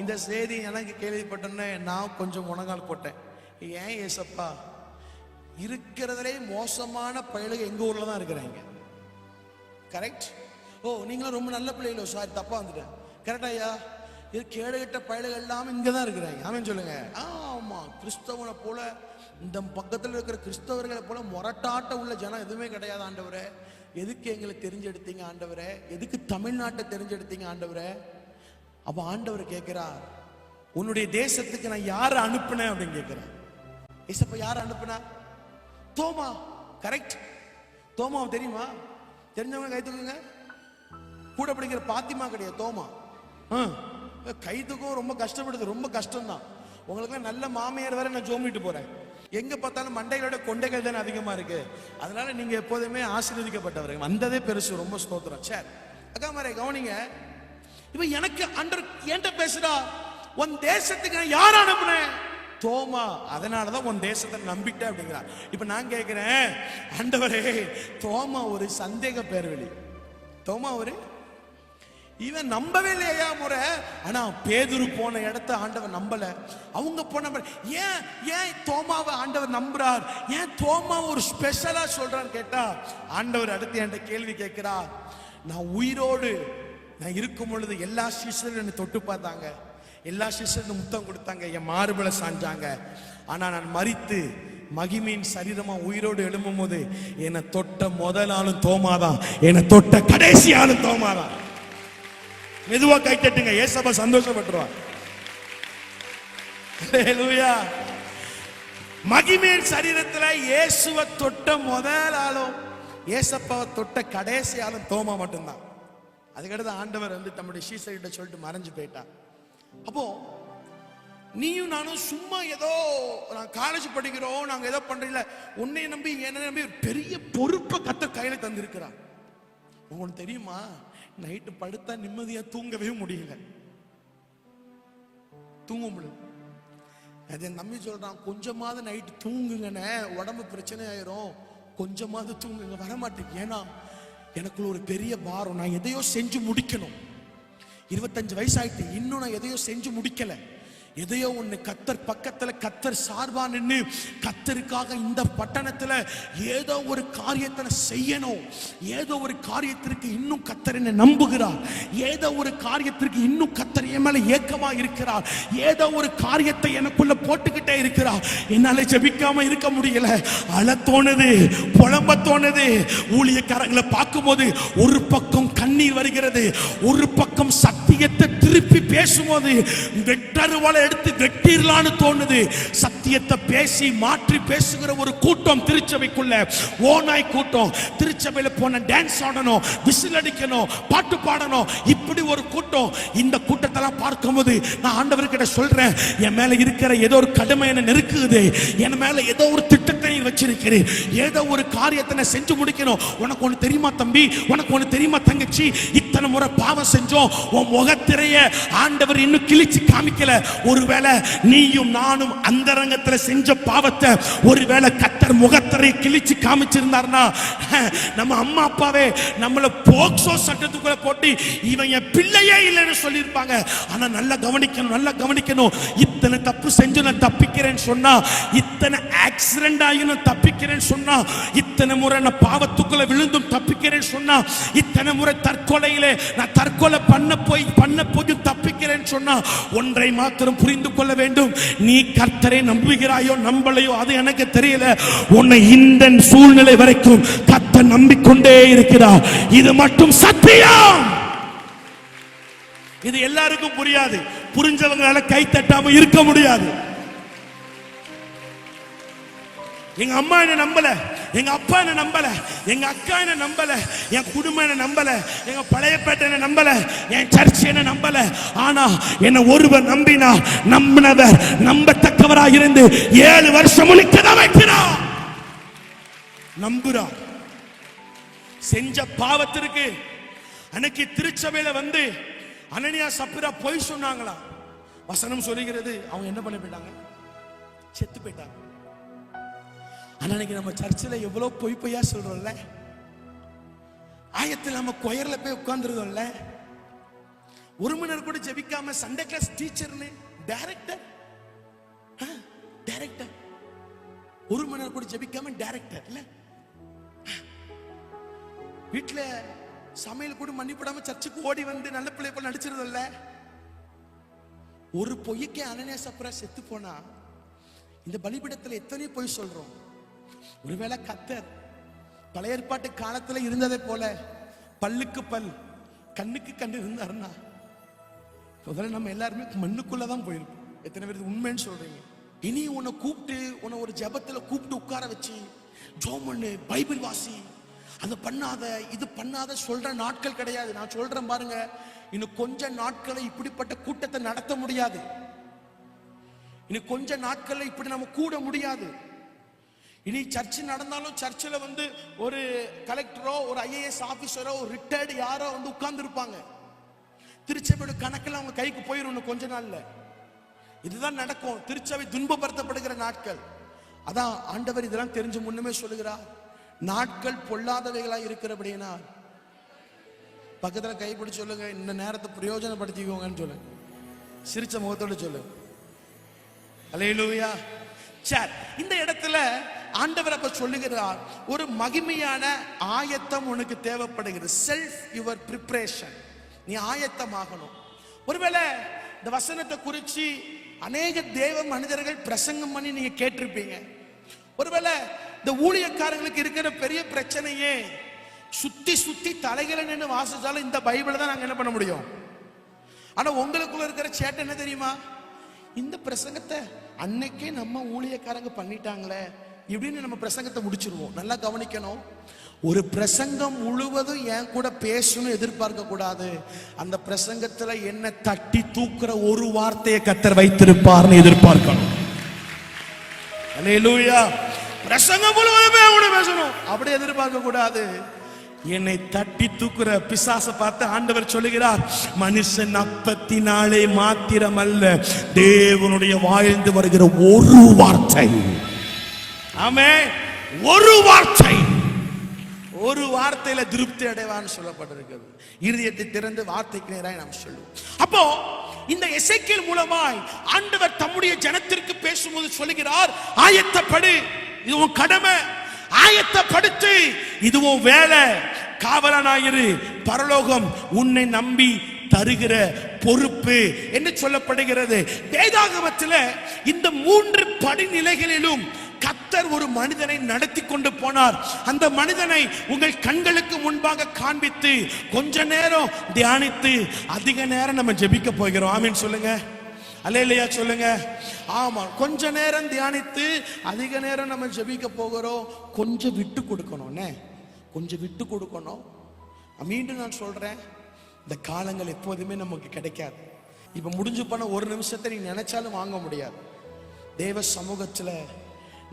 இந்த செய்தி எனக்கு கேள்விப்பட்டோன்னே நான் கொஞ்சம் முனங்கால் போட்டேன். ஏன் ஏசப்பா, இருக்கிறதுலே மோசமான பயலுக எங்க ஊர்ல தான் இருக்கிறாங்க. கரெக்ட்? ஓ நீங்களும் ரொம்ப நல்ல பிள்ளைகளோ, சாரி தப்பா வந்துட்டேன். கரெக்டா ஐயா? இது கேடுகட்ட பயலுகள் எல்லாமே இங்கதான் இருக்கிறாங்க. ஆமென் சொல்லுங்க. ஆமா, கிறிஸ்தவனை போல இந்த பக்கத்தில் இருக்கிற கிறிஸ்தவர்களை போல முரட்டாட்ட உள்ள ஜனம் எதுவுமே கிடையாது ஆண்டவரே. எதுக்கு எங்களை தெரிஞ்செடுத்தீங்க ஆண்டவரே, எதுக்கு தமிழ்நாட்டை தெரிஞ்செடுத்தீங்க ஆண்டவரே? அப்ப ஆண்டவர் கேட்கிறார், உன்னுடைய தேசத்துக்கு நான் யாரை அனுப்புனேன் அப்படின்னு கேட்கிறேன். ஏசப்பா யாரை அனுப்புனா? தோமா. கரெக்ட்? தோமா தெரியுமா? தெரிஞ்சவங்க கை தூக்குங்க. கூட படிக்கிற பாத்திமா கிடையாது, தோமா. கைதுக்கும் ரொம்ப கஷ்டப்படுது, ரொம்ப கஷ்டம்தான். உங்களுக்கு நல்ல மாமியார் வேற நான் ஜோமிட்டு போறேன். எங்க பார்த்தாலும் மண்டைகளோட கொண்டைகள் தானே அதிகமா இருக்கு. அதனால நீங்க எப்போதுமே ஆசீர்வதிக்கப்பட்டவர்கள். வந்ததே பெருசு, ரொம்ப ஸ்தோத்திரம். சரி அக்கா மாதிரி கவனிங்க. இப்ப எனக்கு அண்டர் என்கிட்ட பேசுறா, உன் தேசத்துக்கு நான் யார அனுப்புனேன்? தோமா. அதனாலதான் உன் தேசத்தை நம்பிட்டேன் அப்படிங்கிறார். இப்ப நான் கேட்கிறேன், ஆண்டவரே தோமா ஒரு சந்தேக பேர்வழி, தோமா ஒரு இவன் நம்பவே இல்லையா முறை. ஆனா பேதுரு போன இடத்த ஆண்டவர் நம்பல, அவங்க போன. ஏன் ஏன் தோமாவை ஆண்டவர் நம்புறார்? ஏன் தோமாவை ஒரு ஸ்பெஷலா சொல்றான்னு கேட்டா, ஆண்டவர் அடுத்து என்கிட்ட கேள்வி கேட்கிறார். நான் உயிரோடு நான் இருக்கும் பொழுது எல்லா சிஷ்யரும் என்னை தொட்டு பார்த்தாங்க, எல்லா சிஷ்யரும் முத்தம் கொடுத்தாங்க, என் மார்பல சாஞ்சாங்க. ஆனா நான் மரித்து மகிமையின் சரீரமா உயிரோடு எழும்பும் போது என்னை தொட்ட முதல் ஆளும் தோமாதான், என்னை தொட்ட கடைசி ஆளும் தோமாதான். மெதுவா கை தட்டுங்க, ஏசப்பா சந்தோஷப்பட்டுருவார். ஹல்லேலூயா. மகிமையின் சரீரத்துல இயேசுவை தொட்ட முதல் ஆளும் ஏசப்பாவை தொட்ட கடைசி ஆளும் தோமா மட்டும்தான். அதுக்கடுத்து ஆண்டவர் வந்து தம்முடைய சீசர்கிட்ட சொல்லிட்டு மறைஞ்சு போயிட்டார். அப்போ நீயும் நானும் சும்மா ஏதோ நான் காலேஜ் படிக்கிறோம், நாங்க ஏதோ பண்றீங்களா, உன்னை நம்பி என்ன நம்பி பெரிய பொறுப்பை கத்த கையில தந்திருக்கிறான். உங்களுக்கு தெரியுமா, நைட்டு படுத்தா நிம்மதியா தூங்கவே முடியல, தூங்க முடியல. அதை நம்பி சொல்றான், கொஞ்சமாவது நைட்டு தூங்குங்கன்னு, உடம்பு பிரச்சனை ஆயிரும், கொஞ்சமாவது தூங்குங்க. வரமாட்டேங்க. ஏன்னா எனக்குள்ள ஒரு பெரிய பாரம், நான் எதையோ செஞ்சு முடிக்கணும். 25 வயசு ஆயிட்டு, இன்னும் நான் எதையோ செஞ்சு முடிக்கல. எதையோ ஒண்ணு கத்தர் பக்கத்துல, கத்தர் சார்பா நின்னு கத்தருக்காக இந்த பட்டணத்துல ஏதோ ஒரு காரியத்தை செய்யணும், ஏதோ ஒரு காரியத்திற்கு இன்னும் கத்தர் என்ன நம்புகிறார், ஏதோ ஒரு காரியத்திற்கு இன்னும் கத்தர் என் மேல ஏக்கமா இருக்கிறார், ஏதோ ஒரு காரியத்தை எனக்குள்ள போட்டுக்கிட்டே இருக்கிறார். என்னால ஜெபிக்காம இருக்க முடியல, அழ தோணுது, புலம்ப தோணுது. ஊழியக்காரங்களை பார்க்கும்போது ஒரு பக்கம் கண்ணீர் வருகிறது, ஒரு பக்கம் சத்தியத்தை திருப்பி பேசும்போது வெட்டருவாளை எடுத்து வெட்டிரலான்னு தோணுது. சத்தியத்தை பேசி மாற்றி பேசுகிற ஒரு கூட்டம் திருச்சபைக்குள்ள, ஓநாய் கூட்டம். திருச்சபையில போன டான்ஸ் ஆடணும், விசில் அடிக்கணும், பாட்டு பாடணும், இப்படி ஒரு கூட்டம். இந்த கூட்டத்தெல்லாம் பார்க்கும்போது நான் ஆண்டவர்கிட்ட சொல்றேன், என் மேல இருக்கிற ஏதோ ஒரு கடமை என்ன நெருக்குது, என் மேல ஏதோ ஒரு திட்டத்தை வச்சிருக்கிறேன், ஏதோ ஒரு காரியத்தை நான் செஞ்சு முடிக்கணும். உனக்கு ஒண்ணு தெரியுமா தம்பி, உனக்கு ஒண்ணு தெரியுமா தங்கச்சி, இத்தனை முறை பாவம் செஞ்சோம், உன் முகத்திரைய ஆண்டவர் இன்னும் கிழிச்சு காமிக்கல. ஒருவேளை நீயும் நானும் அந்தரங்கத்துல செஞ்ச பாவத்தை ஒருவேளை கத்தர் முகத்திரை கிழிச்சு காமிச்சிருந்தார்னா, நம்ம அம்மா அப்பாவே நம்மள போக்சோ சட்டத்துக்குள்ள போட்டு இவன் என் பிள்ளையே இல்லைன்னு சொல்லியிருப்பாங்க. ஆனா நல்லா கவனிக்கணும், நல்லா கவனிக்கணும். இத்தனை தப்பு செஞ்சு நான் தப்பிக்கிறேன்னு சொன்னா, இத்தனை ஆக்சிடென்ட் ஆகி நான் தப்பிக்கிறேன்னு சொன்னா, இத்தனை முறை நான் பாவத்துக்குள்ள விழுந்தும் தப்பிக்கிறேன்னு சொன்னா, இத்தனை முறை தற்கொலையிலே நான் தற்கொலை பண்ண போய் தப்பிக்கிறேன்னு சொன்னா, ஒன்றை மாத்திரம் புரிந்து கொள்ள வேண்டும். நீ கர்த்தரை நம்புகிறாயோ நம்பலையோ அது எனக்கு தெரியல, உன்னை இந்த சூழ்நிலை வரைக்கும் கர்த்தர் நம்பிக்கொண்டே இருக்கிறார். இது மட்டும் சத்தியம். இது எல்லாருக்கும் புரியாது, புரிஞ்சவங்களால கை தட்டாம இருக்க முடியாது. எங்க அம்மா என்ன நம்பல, எங்க அப்பா என்ன நம்பல, எங்க அக்கா என்ன நம்பல, என் குடும்பம் என்ன நம்பல, எங்க பழையப்பேட்டை என்ன நம்பல, என் சர்ச் என்ன நம்பல. ஆனா என்ன ஒருவர் நம்பினா, நம்பினவர் நம்பத்தக்கவராக இருந்து 7 வருஷம் முழிக்கத வைக்கிறார். நம்புறார். செஞ்ச பாவத்திற்கு அன்னைக்கு திருச்சபையில வந்து அனனியா சப்பிரா பொய் சொன்னாங்களா? வசனம் சொல்லுகிறது, அவங்க என்ன பண்ண போயிட்டாங்க, செத்து போயிட்டாங்க. அன்னைக்கு நம்ம சர்ச்சில் எவ்வளவு பொய்யா சொல்றோம்ல, ஆயத்தில் நம்ம கொயர்ல போய் உட்கார்ந்துருதோம்ல, ஒரு மணி நேரம் கூட ஜெபிக்காம சண்டே கிளாஸ் டீச்சர்னு டைரக்டர் ஒரு மணி நேரம் கூட ஜெபிக்காம டைரக்டர் இல்ல, வீட்டுல சமையல் கூட மன்னிப்படாம சர்ச்சுக்கு ஓடி வந்து நல்ல பிள்ளை போல நடிச்சிருதோம்ல. ஒரு பொய்க்கே அனனியா சப்பிரா செத்து போனா, இந்த பலிபீடத்துல எத்தனை பொய் சொல்றோம். ஒருவேளை கத்தர் பழைய ஏற்பாட்டு காலத்துல இருந்ததை போல பல்லுக்கு பல் கண்ணுக்கு கண்ணு இருந்தாருன்னா, முதல்ல நம்ம எல்லாருமே மண்ணுக்குள்ளதான் போயிருப்போம். எத்தனை பேருக்கு உண்மைன்னு சொல்றீங்க? இனி உன்னை கூப்பிட்டு, உன்னை ஒரு ஜெபத்துல கூப்பிட்டு உட்கார வச்சு ஜெபம் பண்ணு, பைபிள் வாசி, அது பண்ணாத இது பண்ணாத சொல்ற நாட்கள் கிடையாது. நான் சொல்றேன் பாருங்க, இன்னும் கொஞ்ச நாட்களை இப்படிப்பட்ட கூட்டத்தை நடத்த முடியாது. இன்னும் கொஞ்ச நாட்கள்ல இப்படி நம்ம கூட முடியாது. இனி சர்ச் நடந்தாலும் சர்ச்சில் வந்து ஒரு கலெக்டரோ ஒரு IAS ஆபீசரோ ஒரு ரிட்டையர்டு யாரோ வந்து உட்கார்ந்து இருப்பாங்க. திருச்சபையோட கணக்கில் அவங்க கைக்கு போயிடும் கொஞ்ச நாள்ல. இதுதான் நடக்கும். திருச்சபை துன்பப்படுத்தப்படுகிற நாட்கள். அதான் ஆண்டவர் இதெல்லாம் தெரிஞ்சு முன்னமே சொல்லுகிறார், நாட்கள் பொல்லாதவைகளா இருக்கிறபடினா பக்கத்துல கைப்பிடி சொல்லுங்க, இந்த நேரத்தை பிரயோஜனப்படுத்திக்கோங்கன்னு சொல்லுங்க, சிரிச்ச முகத்தோடு சொல்லுங்க. அல்லேலூயா. சரி, இந்த இடத்துல ஆண்டவர் அப்ப சொல்லுகிறார், ஒரு மகிமையான ஆயத்தம் உனக்கு தேவைப்படுகிறது. Self your preparation. நீ ஆயத்தமாகணும். ஒருவேளை இந்த வசனத்தை குறித்து அநேக தேவ மனிதர்கள் பிரசங்கம் பண்ணி நீங்க கேட்டிருப்பீங்க. ஒருவேளை இந்த ஊழியக்காரங்களுக்கு இருக்கிற பெரிய பிரச்சனையே சுத்தி சுத்தி தலைகளை நின்று வாசிச்சாலும் இந்த பைபிளை தான் நாங்க என்ன பண்ண முடியும். ஆனா உங்களுக்குள்ள இருக்கிற சேட்டை என்ன தெரியுமா, இந்த பிரசங்கத்தை அன்னைக்கே நம்ம ஊழியக்காரங்க பண்ணிட்டாங்களே இப்படின்னு நம்ம பிரசங்கத்தை முடிச்சிருவோம். நல்லா கவனிக்கணும், ஒரு பிரசங்கம் முழுவதும் என் கூட பேசணும் எதிர்பார்க்க கூடாது. அந்த பிரசங்கத்துல என்ன தட்டி தூக்குற ஒரு வார்த்தையை கர்த்தர் வைத்திருப்பார்னு எதிர்பார்க்கணும். அல்லேலூயா. பிரசங்கம் முழுவதுமே அவனோட பேசணும் அப்படி எதிர்பார்க்க கூடாது. என்னை தட்டி தூக்குற பிசாசை பார்த்து ஆண்டவர் சொல்லுகிறார், மனுஷன் அப்பத்தினாலே மாத்திரமல்ல தேவனுடைய வாழ்ந்து வருகிற ஒரு வார்த்தை, ஆமென், ஒரு வார்த்தை, ஒரு வார்த்தையில திருப்தி அடைவான்னு சொல்லப்பட்டிருக்கிறது. இருதயத்தை திறந்து வார்த்தைக்கு நேராக நாம் சொல்லுவோம். அப்போ இந்த எசேக்கியேல் மூலமாய் ஆண்டவர் தம்முடைய ஜனத்திற்கு பேசும்போது சொல்லுகிறார், ஆயத்தப்படு, இது உன் கடமை, ஆயத்தப்படுத்து, இது உன் வேலை, காவலனாயிரு, பரலோகம் உன்னை நம்பி தருகிற பொறுப்பு என்று சொல்லப்படுகிறது. வேதாகமத்தில் இந்த 3 படிநிலைகளிலும் கர்த்தர் ஒரு மனிதனை நடத்தி கொண்டு போனார். அந்த மனிதனை உங்கள் கண்களுக்கு முன்பாக காண்பித்து கொஞ்ச நேரம் தியானித்து அதிக நேரம் நம்ம ஜெபிக்க போகிறோம். ஆமீன் சொல்லுங்க, அல்லேலூயா சொல்லுங்க. ஆமா, கொஞ்ச நேரம் தியானித்து அதிக நேரம் நம்ம ஜெபிக்க போகிறோம். கொஞ்சம் விட்டு கொடுக்கணும், கொஞ்சம் விட்டு கொடுக்கணும். மீண்டும் நான் சொல்றேன், இந்த காலங்கள் எப்போதுமே நமக்கு கிடைக்காது. இப்ப முடிஞ்சு போன ஒரு நிமிஷத்தை நீ நினைச்சாலும் வாங்க முடியாது. தேவ சமூகத்துல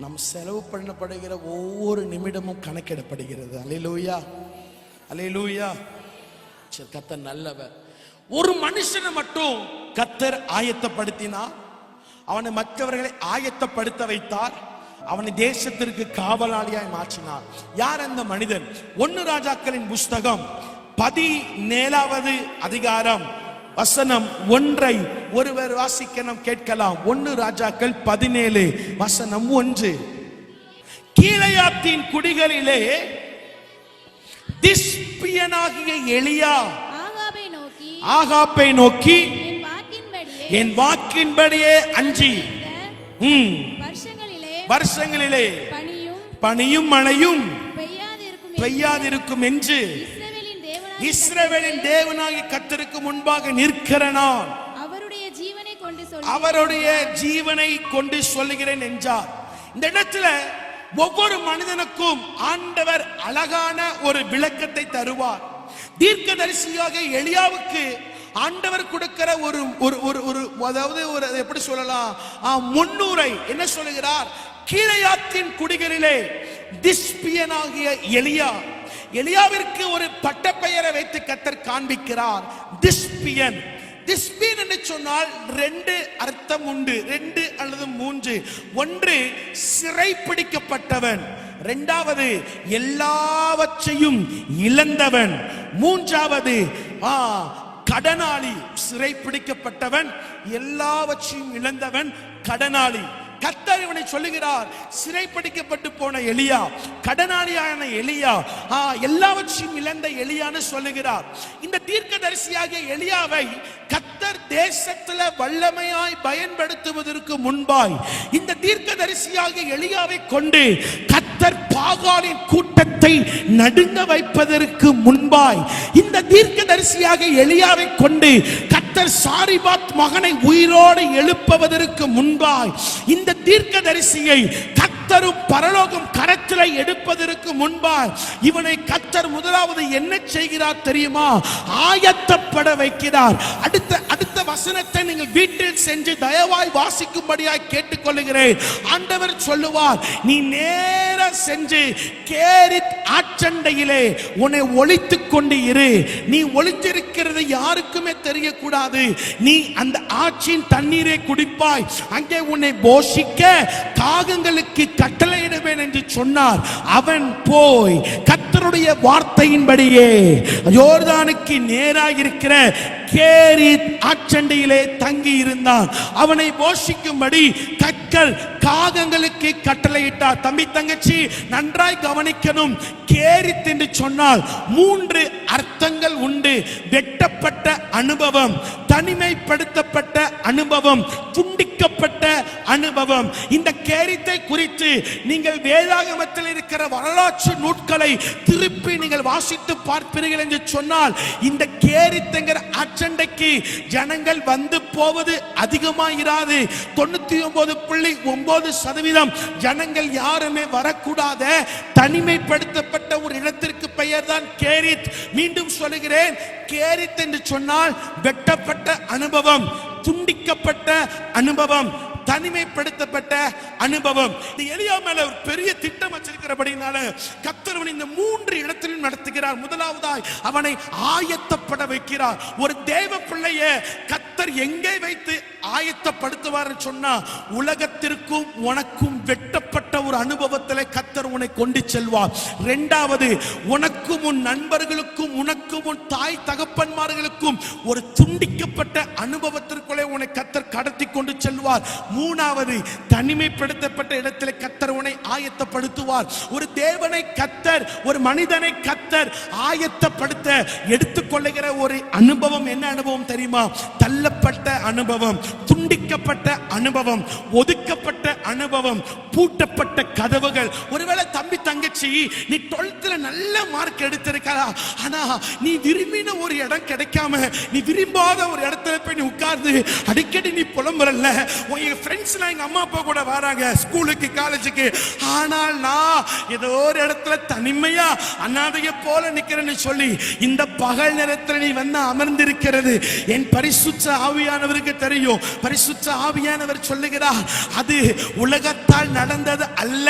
நம் செலவு பண்ணப்படுகிற ஒவ்வொரு நிமிடமும் கணக்கிடப்படுகிறது. அல்லேலூயா, அல்லேலூயா. கர்த்தர் நல்லவர். ஒரு மனுஷனை மட்டும் கர்த்தர் ஆயத்தப்படுத்தினார், அவனை மற்றவர்களை ஆயத்தப்படுத்த வைத்தார், அவனை தேசத்திற்கு காவலாளியாய் மாற்றினார். யார் அந்த மனிதன்? 1 ராஜாக்களின் புஸ்தகம் 17வது அதிகாரம் வசனம் 1 ஒருவர் வாசிக்க நாம் கேட்கலாம். 1 ராஜாக்கள் 17 வசனம் 1. கீலேயாத்தின் குடிகளிலே திஸ்பியனாகிய எலியா ஆகாபை நோக்கி என் வாக்கின்படியே அஞ்சி வருஷங்களிலே பனியும் மழையும் பெய்யாதிருக்கும் என்று இஸ்ரவேலின் தேவனாகிய கர்த்தருக்கு முன்பாக நிற்கிற நான் அவருடைய ஜீவனை கொண்டு சொல்லுகிறேன் என்றார். இந்த இடத்துல ஒவ்வொரு மனிதனுக்கும் ஆண்டவர் அழகான ஒரு விளக்கத்தை தருவார். தீர்க்கதரிசியாக எலியாவுக்கு ஆண்டவர் கொடுக்கிற ஒரு அதாவது ஒரு எப்படி சொல்லலாம், முன்னுரை என்ன சொல்லுகிறார்? கீலேயாத்தின் குடிகளிலே திஸ்பியனாகிய எலியா, எலியாவிற்கு ஒரு பட்டப்பெயரை வைத்து கர்த்தர் காண்பிக்கிறார். திஸ்பியன். திஸ்பியன் என்று சொன்னால் 2 அர்த்தம் உண்டு, 2 அல்லது 3. 1 சிறைப்பிடிக்கப்பட்டவன், 2வது எல்லாவற்றையும் இழந்தவன், 3வது கடனாளி. சிறைப்பிடிக்கப்பட்டவன், எல்லாவற்றையும் இழந்தவன், கடனாளி. கர்த்தர் இவனை சொல்லுகிறார், சிறைப்பிடிக்கப்பட்டு போன எலியா, கடனாளியான எலியா, எல்லாவற்றையும் இழந்த எலியான்னு சொல்லுகிறார். இந்த தீர்க்கதரிசியாகிய எலியாவை கர்த்தர் தேசத்துல வல்லமையாய் பயன்படுத்துவதற்கு முன்பாய் இந்த தீர்க்கதரிசியாகிய எலியாவை கொண்டு கர்த்தர் பாகாலின் கூட்டத்தை நடுங்க வைப்பதற்கு முன்பாய் இந்த தீர்க்கதரிசியாகிய எலியாவை கொண்டு கர்த்தர் சாரிபாத் மகனை உயிரோடு எழுப்புவதற்கு முன்பாய் இந்த தீர்க்கதரிசியை கர்த்தரும் பரலோகம் கரத்தில் எடுப்பதற்கு முன்பாய் இவனை கர்த்தர் முதலாவது என்ன செய்கிறார் தெரியுமா? ஆயத்தப்பட வைக்கிறார். அடுத்த வசனத்தை நீங்கள் வீட்டில் சென்று தயவாய் வாசிக்கும்படியாய் கேட்டுக்கொள்கிறேன். ஆண்டவர் சொல்லுவார், நீ நேர சென்று கேரித் ஆற்றண்டையிலே உன்னை ஒளித்துக் கொண்டு இரு. நீ ஒளித்திருக்கிறது யாருக்குமே தெரியக்கூடாது. நீ அந்த ஆற்றின் தண்ணீரை குடிப்பாய், அங்கே உன்னை போஷிக்க காகங்களுக்கு கட்டளையிடுவேன் என்று சொன்னார். அவன் போய் கர்த்தருடைய வார்த்தையின்படியே யோர்தானுக்கு நேராக இருக்கிற கேரித் ஆற்றண்டையிலே தங்கி இருந்தான். அவனை போஷிக்கும்படி கற்கள் காகங்களுக்கு கட்டளையிட்டார். தம்பி தங்கச்சி நன்றாய் கவனிக்கணும். கேரித் என்று சொன்னால் 3 அர்த்தங்கள் உண்டு. வெட்டப்பட்ட அனுபவம், தனிமைப்படுத்தப்பட்ட அனுபவம், துண்டிக்கப்பட்ட அனுபவம். இந்த கேரித்தை குறித்து நீங்கள் வேதாகமத்தில் இருக்கிற வரலாற்று நூட்களை திருப்பி நீங்கள் வாசித்து பார்ப்பீர்கள் என்று சொன்னால் இந்த கேரித்துங்கிற ஆற்றண்டைக்கு ஜனங்கள் வந்து போவது அதிகமாயிராது. 99.9% ஜனங்கள் யாருமே வரக்கூடாத தனிமைப்படுத்தப்பட்ட ஒரு இடத்திற்கு பெயர் தான் கேரித். மீண்டும் சொல்லுகிறேன், கேரித் என்று சொன்னால் வெட்டப்பட்ட அனுபவம், துண்டிக்கப்பட்ட அனுபவம், தனிமைப்படுத்தப்பட்ட அனுபவம். இந்த எலியா மேல ஒரு பெரிய திட்டம் வச்சிருக்கிறபடினால கர்த்தர் அவனை இந்த 3 இடத்திலும் நடத்துகிறார். முதலாவதாய் அவனை ஆயத்தப்பட வைக்கிறார். ஒரு தேவ பிள்ளையை கர்த்தர் கர்த்தர் எங்கே வைத்து ஆயத்தப்படுத்துவார் சொன்னா, உலகத்திற்கும் உனக்கும் வெட்டப்பட்ட ஒரு அனுபவத்திலே கர்த்தர் உன்னை கொண்டு செல்வார். இரண்டாவது, உனக்கும் உன் நண்பர்களுக்கும் உனக்கும் உன் தாய் தகப்பன்மார்களுக்கும் ஒரு துண்டிக்கப்பட்ட அனுபவத்திற்குள்ளே உன்னை கர்த்தர் கடத்தி கொண்டு செல்வார். மூணாவது, தனிமைப்படுத்தப்பட்ட இடத்திலே கர்த்தர் உன்னை ஆயத்தப்படுத்துவார். ஒரு தேவனை கர்த்தர், ஒரு மனிதனை கர்த்தர் ஆயத்தப்படுத்த எடுத்துக்கொள்ளுகிற ஒரு அனுபவம் என்ன அனுபவம் தெரியுமா? தள்ளப்பட்ட அனுபவம், துண்டிக்கப்பட்ட அனுபவம், ஒதுக்கப்பட்ட அனுபவம், பூட்டப்பட்ட கதவுகள். ஒருவேளை தம்பி தங்கச்சி நீ 12th நல்ல மார்க் எடுத்திருக்கா, ஆனா நீ விரும்பின ஒரு இடம் கிடைக்காம நீ விரும்பாத ஒரு இடத்துல போய் நீ உட்கார்ந்து அடிக்கடி நீ புலம்புறல்ல. உன் ஃப்ரெண்ட்ஸ்லாம் எங்க அம்மா அப்பா கூட வராங்க ஸ்கூலுக்கு காலேஜுக்கு, ஆனால் நான் ஏதோ ஒரு இடத்துல தனிமையா அனாதைய போல நிக்கிறேன்னு சொல்லி இந்த பகல் நேரத்தில் நீ வந்து அமர்ந்திருக்கிறது என் பரிசுத்த ஆவியானவருக்கு தெரியும். பரிசுத்த ஆவியானவர் சொல்லுகிறார், அது உலகத்தால் நடந்தது அல்ல.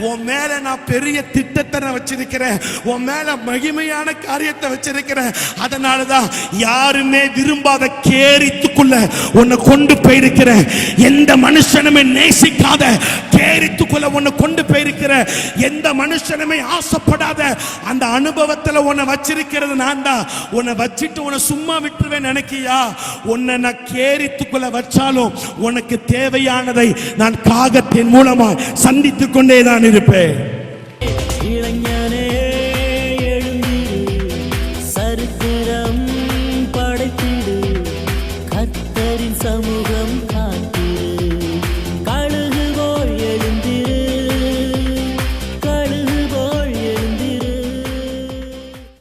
உன் மேல நான் பெரிய திட்டத்தை நான் வச்சிருக்கிறேன், உன் மேல மகிமையான காரியத்தை வச்சிருக்கிறேன். அதனாலதான் யாருமே விரும்பாத கேரித்துக்குள்ள உன்னை கொண்டு போயிருக்கிறேன். எந்த மனுஷனுமே நேசிக்காத கேரித்துக்குள்ள உன்னை கொண்டு போயிருக்கிற, எந்த மனுஷனுமே ஆசைப்படாத அந்த அனுபவத்துல உன்னை வச்சிருக்கிறது நான் தான். உன்னை வச்சிட்டு உன்னை சும்மா விட்டுருவேன் நினைக்கியா? உன்னை நான் கேரித்துக்குள்ள வச்சாலும் உனக்கு தேவையானதை நான் காகத்தின் மூலமா சந்தித்துக் கொண்டே தான் இருப்பேன்.